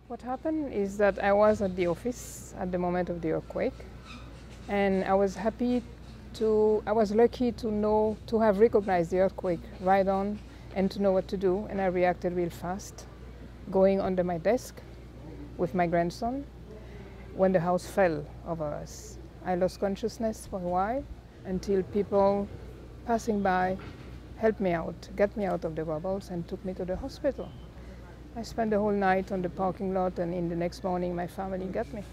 What happened is that I was at the office at the moment of the earthquake, and I was lucky to have recognized the earthquake right on and to know what to do, and I reacted real fast, going under my desk with my grandson when the house fell over us. I lost consciousness for a while until people passing by helped me out, got me out of the rubbles and took me to the hospital. I spent the whole night on the parking lot, and in the next morning my family got me.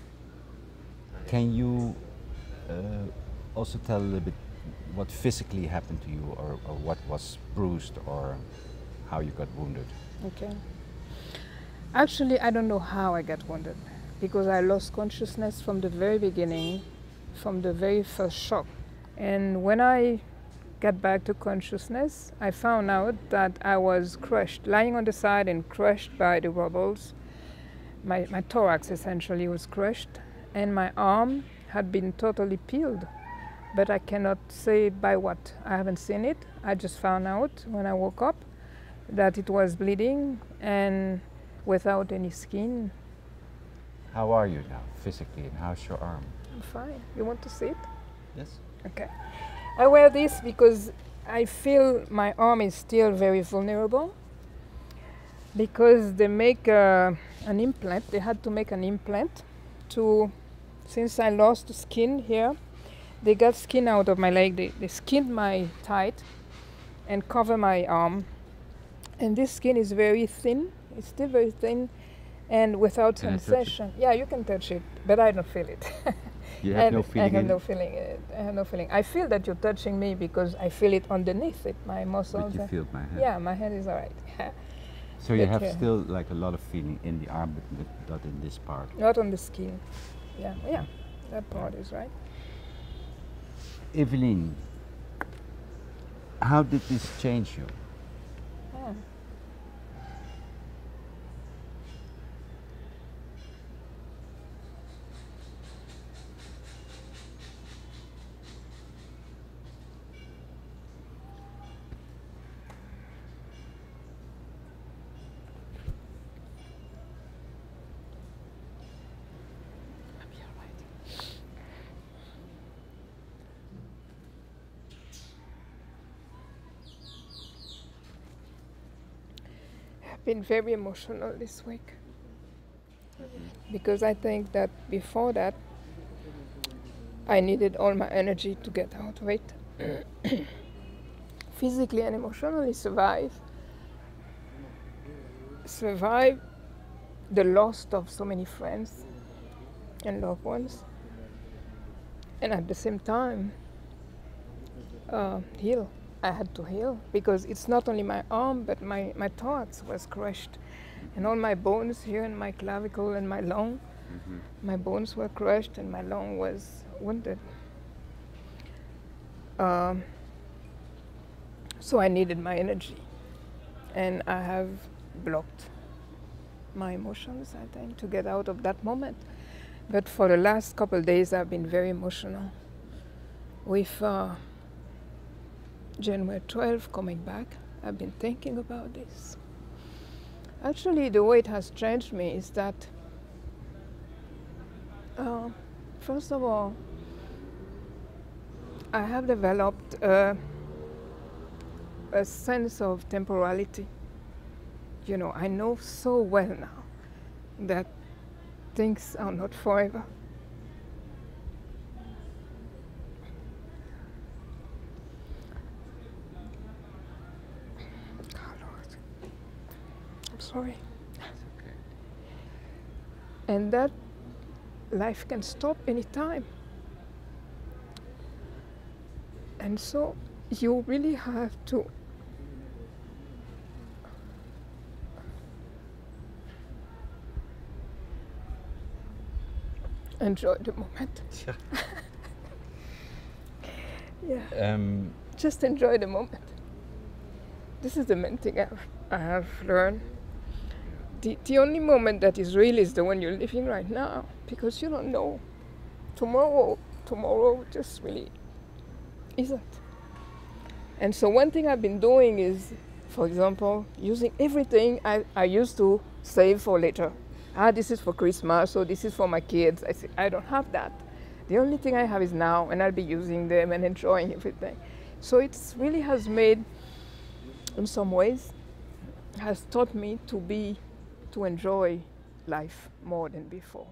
Can you also tell a little bit what physically happened to you, or what was bruised, or how you got wounded? Okay. Actually, I don't know how I got wounded, because I lost consciousness from the very beginning, from the very first shock. And when I got back to consciousness, I found out that I was crushed, lying on the side and crushed by the rubbles. My thorax essentially was crushed, and my arm had been totally peeled. But I cannot say by what. I haven't seen it. I just found out when I woke up that it was bleeding and without any skin. How are you now, physically, and how's your arm? I'm fine. You want to see it? Yes. Okay. I wear this because I feel my arm is still very vulnerable, because they make an implant. They had to make an implant since I lost the skin here, they got skin out of my leg. They skinned my tight and cover my arm. And this skin is very thin. It's still very thin and without sensation. Yeah, you can touch it, but I don't feel it. You have no feeling? I have no feeling. I have no feeling. I feel that you're touching me because I feel it underneath it, my muscles. But you feel my hand? Yeah, my hand is all right. So you have still like a lot of feeling in the arm, but not in this part? Not on the skin. Yeah, that part is right. Evelyn, how did this change you? Oh. Been very emotional this week, because I think that before that I needed all my energy to get out of it, physically and emotionally survive the loss of so many friends and loved ones, and at the same time heal. I had to heal, because it's not only my arm, but my thorax was crushed, and all my bones here in my clavicle and my lung, my bones were crushed and my lung was wounded. So I needed my energy, and I have blocked my emotions, I think, to get out of that moment. But for the last couple of days I've been very emotional with January 12th coming back. I've been thinking about this. Actually, the way it has changed me is that, first of all, I have developed a sense of temporality. You know, I know so well now that things are not forever. Sorry. Okay. And that life can stop anytime. And so you really have to enjoy the moment. Yeah. Just enjoy the moment. This is the main thing I have learned. The only moment that is real is the one you're living right now, because you don't know. Tomorrow just really isn't. And so one thing I've been doing is, for example, using everything I used to save for later. this is for Christmas, or this is for my kids. I say, I don't have that. The only thing I have is now, and I'll be using them and enjoying everything. So it really has made, in some ways, has taught me to enjoy life more than before.